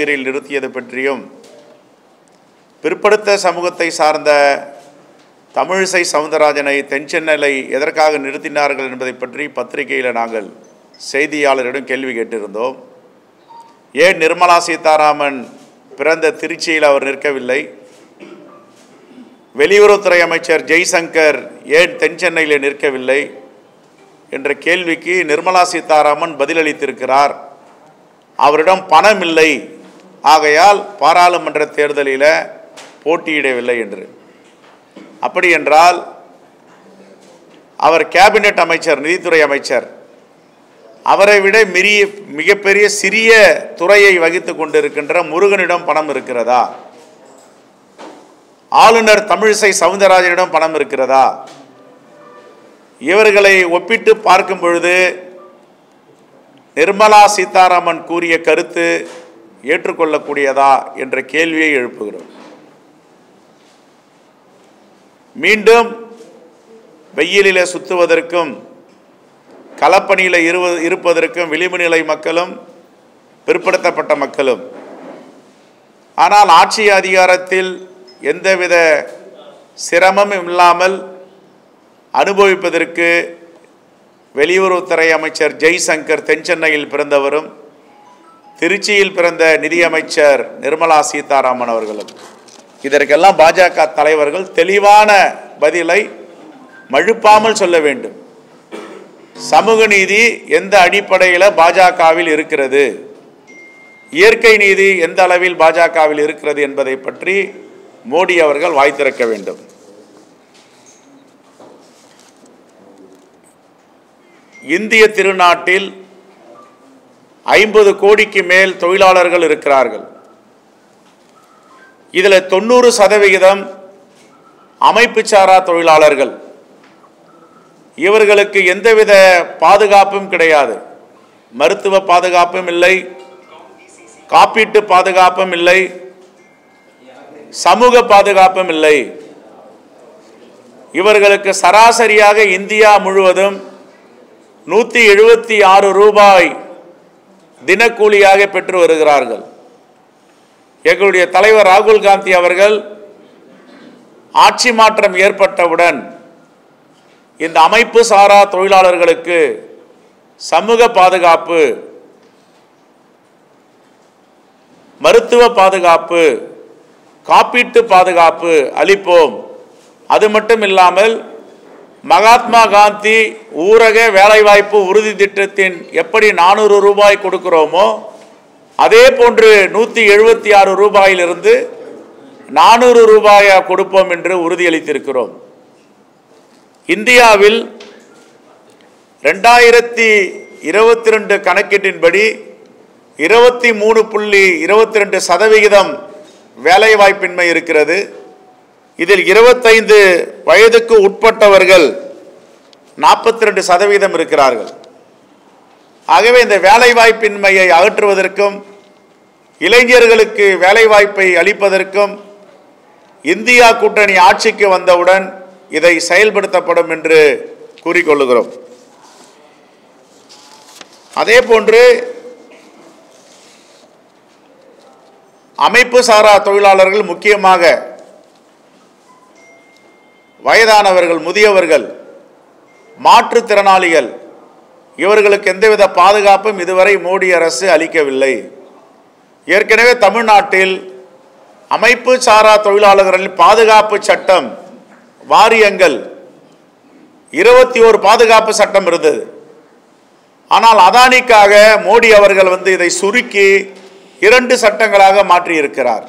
நிறுத்தியது பற்றியும் பிற்படுத்த சமூகத்தை சார்ந்த தமிழிசை சவுந்தரராஜனை தென்சென்னையில் எதற்காக நிறுத்தினார்கள் என்பதை பற்றி பத்திரிகையில் நாங்கள் செய்தியாளரிடம் கேள்வி கேட்டிருந்தோம். ஏன் நிர்மலா சீதாராமன் பிறந்த திருச்சியில் அவர் நிற்கவில்லை? வெளியுறவுத்துறை அமைச்சர் ஜெய்சங்கர் ஏன் தென்சென்னையில் நிற்கவில்லை என்ற கேள்விக்கு நிர்மலா சீதாராமன் பதிலளித்திருக்கிறார். அவரிடம் பணம் இல்லை, ஆகையால் பாராளுமன்ற தேர்தலில் போட்டியிடவில்லை என்று. அப்படி என்றால் அவர் கேபினெட் அமைச்சர், நிதித்துறை அமைச்சர், அவரை விட மிகப்பெரிய சிறிய துறையை வகித்து கொண்டிருக்கின்ற முருகனிடம் பணம் இருக்கிறதா? ஆளுநர் தமிழிசை சவுந்தரராஜனிடம் பணம் இருக்கிறதா? இவர்களை ஒப்பிட்டு பார்க்கும் பொழுது நிர்மலா சீதாராமன் கூறிய கருத்து ஏற்றுக்கொள்ளக்கூடியதா என்ற கேள்வியை எழுப்புகிறோம். மீண்டும் வெயிலில் சுற்றுவதற்கும் களப்பணியில் இருப்பதற்கும் விளிம்பு நிலை மக்களும் பிற்படுத்தப்பட்ட மக்களும், ஆனால் ஆட்சி அதிகாரத்தில் எந்தவித சிரமமும் இல்லாமல் அனுபவிப்பதற்கு வெளியுறவுத்துறை அமைச்சர் ஜெய்சங்கர் தென்சென்னையில் பிறந்தவரும் திருச்சியில் பிறந்த நிதியமைச்சர் நிர்மலா சீதாராமன் அவர்களும். இதற்கெல்லாம் பாஜக தலைவர்கள் தெளிவான பதிலை மழுப்பாமல் சொல்ல வேண்டும். சமூக நீதி எந்த அடிப்படையில் பாஜகவில் இருக்கிறது, இயற்கை நீதி எந்த அளவில் பாஜகவில் இருக்கிறது என்பதை பற்றி மோடி அவர்கள் வாய் திறக்க வேண்டும். இந்திய திருநாட்டில் 50 கோடிக்கு மேல் தொழிலாளர்கள் இருக்கிறார்கள். இதில் 90% அமைப்பு சாரா தொழிலாளர்கள். இவர்களுக்கு எந்தவித பாதுகாப்பும் கிடையாது. மருத்துவ பாதுகாப்பும் இல்லை, காப்பீட்டு பாதுகாப்பும் இல்லை, சமூக பாதுகாப்பும் இல்லை. இவர்களுக்கு சராசரியாக இந்தியா முழுவதும் 176 ரூபாய் தினக்கூலியாக பெற்று வருகிறார்கள். எங்களுடைய தலைவர் ராகுல் காந்தி அவர்கள் ஆட்சி மாற்றம் ஏற்பட்டவுடன் இந்த அமைப்பு சாரா தொழிலாளர்களுக்கு சமூக பாதுகாப்பு, மருத்துவ பாதுகாப்பு, காப்பீட்டு பாதுகாப்பு அளிப்போம். அது மட்டும் இல்லாமல் மகாத்மா காந்தி ஊரக வேலைவாய்ப்பு உறுதி திட்டத்தின் எப்படி 400 ரூபாய் கொடுக்கிறோமோ அதே போன்று 176 ரூபாயிலிருந்து 400 ரூபாயா கொடுப்போம் என்று உறுதியளித்திருக்கிறோம். இந்தியாவில் 2022 கணக்கீட்டின்படி 23.22% வேலைவாய்ப்பின்மை இருக்கிறது. இதில் 25 வயதுக்கு உட்பட்டவர்கள் 42% இருக்கிறார்கள். ஆகவே இந்த வேலைவாய்ப்பின்மையை அகற்றுவதற்கும் இளைஞர்களுக்கு வேலைவாய்ப்பை அளிப்பதற்கும் இந்தியா கூட்டணி ஆட்சிக்கு வந்தவுடன் இதை செயல்படுத்தப்படும் என்று கூறிக்கொள்கிறோம். அதே போன்று அமைப்பு சாரா தொழிலாளர்கள், முக்கியமாக வயதானவர்கள், முதியவர்கள், மாற்றுத்திறனாளிகள், இவர்களுக்கு எந்தவித பாதுகாப்பும் இதுவரை மோடி அரசு அளிக்கவில்லை. ஏற்கனவே தமிழ்நாட்டில் அமைப்பு சாரா தொழிலாளர்களின் பாதுகாப்பு சட்டம், வாரியங்கள் 21 பாதுகாப்பு சட்டம் இருந்தது. ஆனால் அதானிக்காக மோடி அவர்கள் இதை சுருக்கி 2 சட்டங்களாக மாற்றியிருக்கிறார்.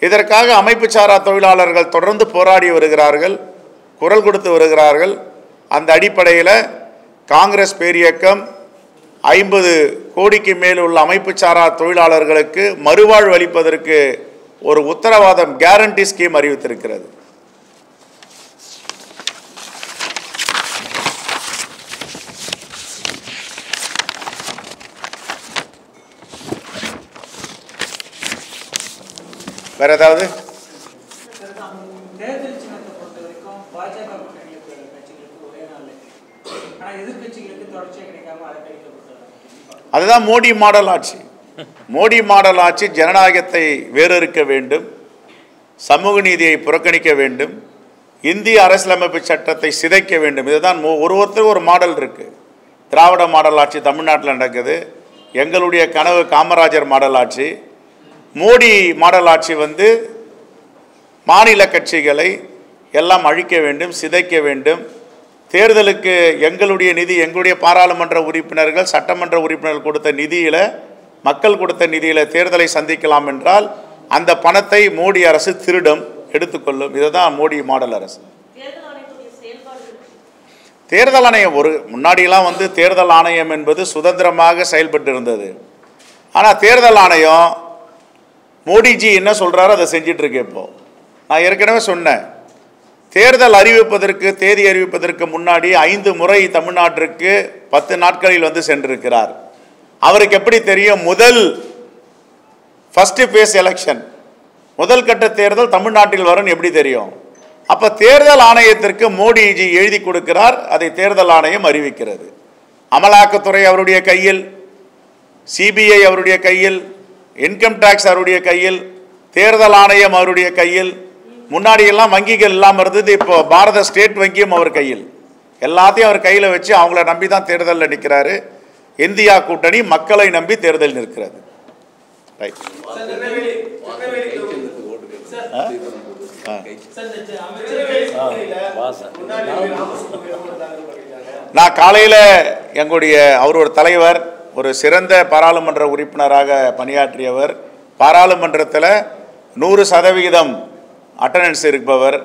இதற்காக அமைப்பு சாரா தொழிலாளர்கள் தொடர்ந்து போராடி வருகிறார்கள், குரல் கொடுத்து வருகிறார்கள். அந்த அடிப்படையில் காங்கிரஸ் பேரியக்கம் 50 கோடிக்கு மேல் உள்ள அமைப்பு சாரா தொழிலாளர்களுக்கு மறுவாழ்வு அளிப்பதற்கு ஒரு உத்தரவாதம், கேரண்டி ஸ்கீம் அறிவித்திருக்கிறது. வேற ஏதாவது அதுதான் மோடி மாடல் ஆட்சி. மோடி மாடல் ஆட்சி ஜனநாயகத்தை வேறறுக்க வேண்டும், சமூக நீதியை புறக்கணிக்க வேண்டும், இந்திய அரசியலமைப்பு சட்டத்தை சிதைக்க வேண்டும். இதுதான் ஒருத்தர் ஒரு மாடல் இருக்குது. திராவிட மாடல் ஆட்சி தமிழ்நாட்டில் நடக்குது. எங்களுடைய கனவு காமராஜர் மாடல் ஆட்சி. மோடி மாடல் ஆட்சி வந்து மாநில கட்சிகளை எல்லாம் அழிக்க வேண்டும், சிதைக்க வேண்டும். தேர்தலுக்கு எங்களுடைய நிதி, எங்களுடைய பாராளுமன்ற உறுப்பினர்கள், சட்டமன்ற உறுப்பினர்கள் கொடுத்த நிதியில், மக்கள் கொடுத்த நிதியில் தேர்தலை சந்திக்கலாம் என்றால் அந்த பணத்தை மோடி அரசு திருடும், எடுத்துக்கொள்ளும். இதுதான் மோடி மாடல் அரசு. தேர்தல் ஆணையம் முன்னாடியெல்லாம் வந்து தேர்தல் ஆணையம் என்பது சுதந்திரமாக செயல்பட்டு இருந்தது. ஆனால் தேர்தல் ஆணையம் மோடிஜி என்ன சொல்கிறாரோ அதை செஞ்சிட்ருக்கு. இப்போது நான் ஏற்கனவே சொன்னேன், தேர்தல் அறிவிப்பதற்கு, தேதி அறிவிப்பதற்கு முன்னாடி 5 முறை தமிழ்நாட்டிற்கு 10 நாட்களில் வந்து சென்றிருக்கிறார். அவருக்கு எப்படி தெரியும் ஃபர்ஸ்ட் ஃபேஸ் எலெக்ஷன், முதல் கட்ட தேர்தல் தமிழ்நாட்டில் வரும்னு எப்படி தெரியும்? அப்போ தேர்தல் ஆணையத்திற்கு மோடிஜி எழுதி கொடுக்கிறார், அதை தேர்தல் ஆணையம் அறிவிக்கிறது. அமலாக்கத்துறை அவருடைய கையில், சிபிஐ அவருடைய கையில், இன்கம் டேக்ஸ் அவருடைய கையில், தேர்தல் ஆணையம் அவருடைய கையில். முன்னாடியெல்லாம் வங்கிகள் இல்லாமல் இருந்தது, இப்போ பாரத ஸ்டேட் வங்கியும் அவர் கையில். எல்லாத்தையும் அவர் கையில் வச்சு அவங்கள நம்பி தான் தேர்தலில் நிற்கிறாரு. இந்தியா கூட்டணி மக்களை நம்பி தேர்தல் நிற்கிறது. ரைட். நான் காலையில் எங்களுடைய அவர் ஒரு தலைவர், ஒரு சிறந்த பாராளுமன்ற உறுப்பினராக பணியாற்றியவர், பாராளுமன்றத்தில் 100% அட்டண்டன்ஸ் இருப்பவர்,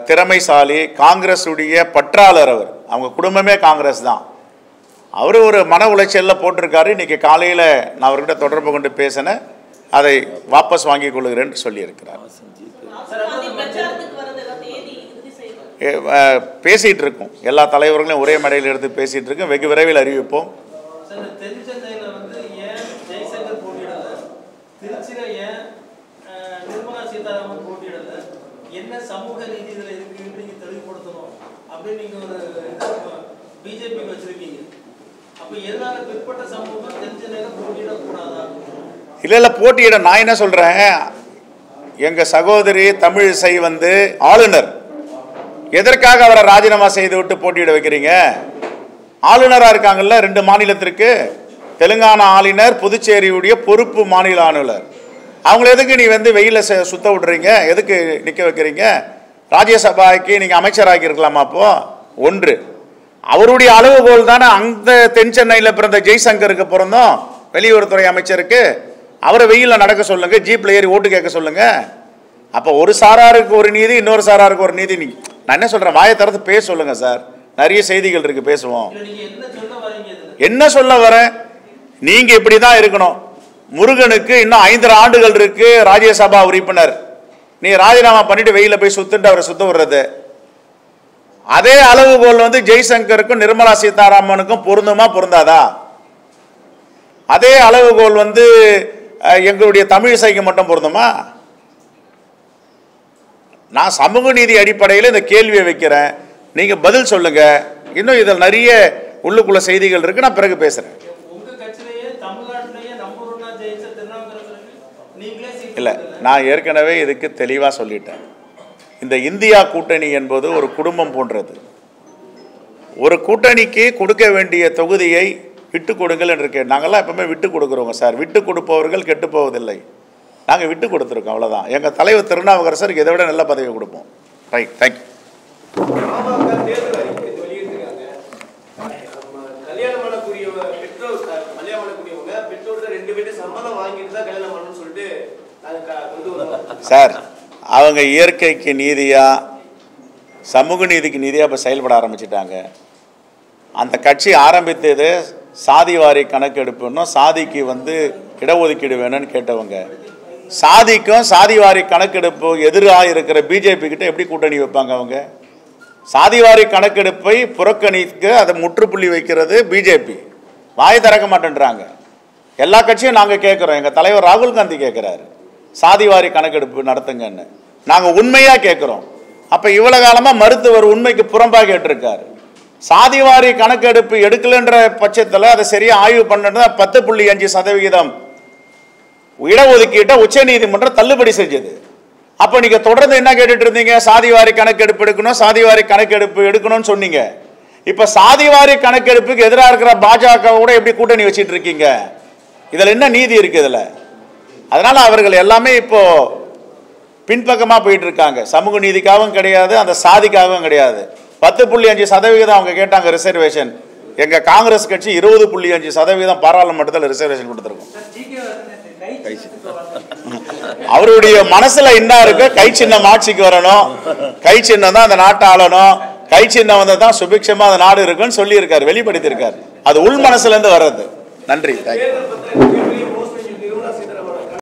திறமைசாலி, காங்கிரஸுடைய பற்றாளர். அவங்க குடும்பமே காங்கிரஸ் தான். அவர் ஒரு மன உளைச்சலில் போட்டிருக்காரு. இன்றைக்கி காலையில் நான் அவர்கிட்ட தொடர்பு கொண்டு பேசினேன், அதை வாபஸ் வாங்கிக் கொள்கிறேன்னு சொல்லியிருக்கிறார். பேசிகிட்டு இருக்கோம், எல்லா தலைவர்களையும் ஒரே மேடையில் எடுத்து பேசிகிட்டு இருக்கோம். வெகு விரைவில் அறிவிப்போம். இல்லை போட்டியிட நான் என்ன சொல்கிறேன், எங்கள் சகோதரி தமிழிசை வந்து ஆளுநர், எதற்காக அவரை ராஜினாமா செய்து விட்டு போட்டியிட வைக்கிறீங்க? ஆளுநராக இருக்காங்கல்ல 2 மாநிலத்திற்கு, தெலுங்கானா ஆளுநர், புதுச்சேரியுடைய பொறுப்பு மாநில ஆளுநர். அவங்கள எதுக்கு நீ வந்து வெயில சுத்த விடுறீங்க? எதுக்கு நிற்க வைக்கிறீங்க? ராஜ்யசபாய்க்கு நீங்கள் அமைச்சராகி இருக்கலாமா? அப்போ ஒன்று, அவருடைய அளவுகோல் தானே அந்த தென் சென்னையில் பிறந்த ஜெய்சங்கருக்கு பிறந்தோம், வெளியுறவுத்துறை அமைச்சருக்கு. அவரை வெயிலில் நடக்க சொல்லுங்க, ஜீப்பில் ஏறி ஓட்டு கேட்க சொல்லுங்க. அப்போ ஒரு சாராருக்கு ஒரு நீதி, இன்னொரு சாராருக்கு ஒரு நீதி. நான் என்ன சொல்கிறேன், வாயை திறந்து பேச சொல்லுங்க சார், நிறைய செய்திகள் இருக்கு, பேசுவோம். என்ன சொல்ல வரேன், நீங்க இப்படி தான் இருக்கணும். முருகனுக்கு இன்னும் 5 ஆண்டுகள் இருக்கு ராஜ்யசபா உறுப்பினர். நீ ராஜினாமா பண்ணிட்டு வெயில போய் சுத்துட்டு அவரை சுத்த விடுறது. அதே அளவுகோல் வந்து ஜெய்சங்கருக்கும் நிர்மலா சீதாராமனுக்கும் பொருந்துமா பொருந்தாதா? அதே அளவுகோல் வந்து எங்களுடைய தமிழிசைக்கு மட்டும் பொருந்துமா? நான் சமூக நீதி அடிப்படையில் இந்த கேள்வியை வைக்கிறேன், நீங்க பதில் சொல்லுங்க. இன்னும் இதில் நிறைய உள்ளுக்குள்ள செய்திகள் இருக்கு, நான் பிறகு பேசுறேன். இல்லை, நான் ஏற்கனவே இதுக்கு தெளிவாக சொல்லிட்டேன். இந்த இந்தியா கூட்டணி என்பது ஒரு குடும்பம் போன்றது. ஒரு கூட்டணிக்கு கொடுக்க வேண்டிய தொகுதியை விட்டு கொடுங்கள் என்று நாங்கள்லாம் எப்பவுமே விட்டு கொடுக்குறோங்க சார். விட்டு கொடுப்பவர்கள் கெட்டு போவதில்லை. நாங்கள் விட்டு கொடுத்துருக்கோம், அவ்வளோதான். எங்கள் தலைவர் திருநாவுக்கரசருக்கு இதை விட நல்ல பதவி கொடுப்போம். Right, thank you. சார், அவங்க இயற்கைக்கு நீதியாக, சமூக நீதிக்கு நீதியாக இப்போ செயல்பட ஆரம்பிச்சிட்டாங்க. அந்த கட்சி ஆரம்பித்தது சாதிவாரி கணக்கெடுப்புன்னு, சாதிக்கு வந்து இடஒதுக்கீடு வேணும்னு கேட்டவங்க. சாதிக்கும் சாதிவாரி கணக்கெடுப்பு எதிராக இருக்கிற பிஜேபி கிட்ட எப்படி கூட்டணி வைப்பாங்க? அவங்க சாதிவாரி கணக்கெடுப்பை புறக்கணிக்க அதை முற்றுப்புள்ளி வைக்கிறது பிஜேபி. வாய் திறக்க மாட்டேன்றாங்க. எல்லா கட்சியும் நாங்கள் கேட்குறோம். எங்கள் தலைவர் ராகுல் காந்தி கேட்குறாரு, சாதிவாரி கணக்கெடுப்பு நடத்துங்கன்னு. நாங்கள் உண்மையாக கேட்குறோம். அப்போ இவ்வளோ காலமாக மருத்துவர் உண்மைக்கு புறம்பாக கேட்டிருக்காரு. சாதிவாரி கணக்கெடுப்பு எடுக்கலன்ற பட்சத்தில் அதை சரியாக ஆய்வு பண்ணது 10.5% இடஒதுக்கீட்டை உச்சநீதிமன்றம் தள்ளுபடி செஞ்சது. அப்போ நீங்கள் தொடர்ந்து என்ன கேட்டுட்டு இருந்தீங்க? சாதிவாரி கணக்கெடுப்பு எடுக்கணும், சாதிவாரி கணக்கெடுப்பு எடுக்கணும்னு சொன்னீங்க. இப்போ சாதிவாரி கணக்கெடுப்புக்கு எதிராக இருக்கிற பாஜக கூட எப்படி கூட்டணி வச்சிட்டு இருக்கீங்க? இதில் என்ன நீதி இருக்கு இதில்? அதனால அவர்கள் எல்லாமே இப்போ பின்பக்கமாக போயிட்டு இருக்காங்க. சமூக நீதிக்காகவும் கிடையாது, அந்த சாதிக்காகவும் கிடையாது. 10.5% அவங்க கேட்டாங்க ரிசர்வேஷன். எங்கள் காங்கிரஸ் கட்சி 20.5% பாராளுமன்றத்தில் ரிசர்வேஷன் கொடுத்துருக்கோம். அவருடைய மனசுல என்ன இருக்கு? கை சின்னம் ஆட்சிக்கு வரணும், கை சின்னம் தான் அந்த நாட்டை ஆளணும், கை சின்னம் வந்தா தான் சுபிக்ஷமா அந்த நாடு இருக்குன்னு சொல்லி இருக்காரு, வெளிப்படுத்தி இருக்காரு. அது உள் மனசுல இருந்து வர்றது. நன்றி.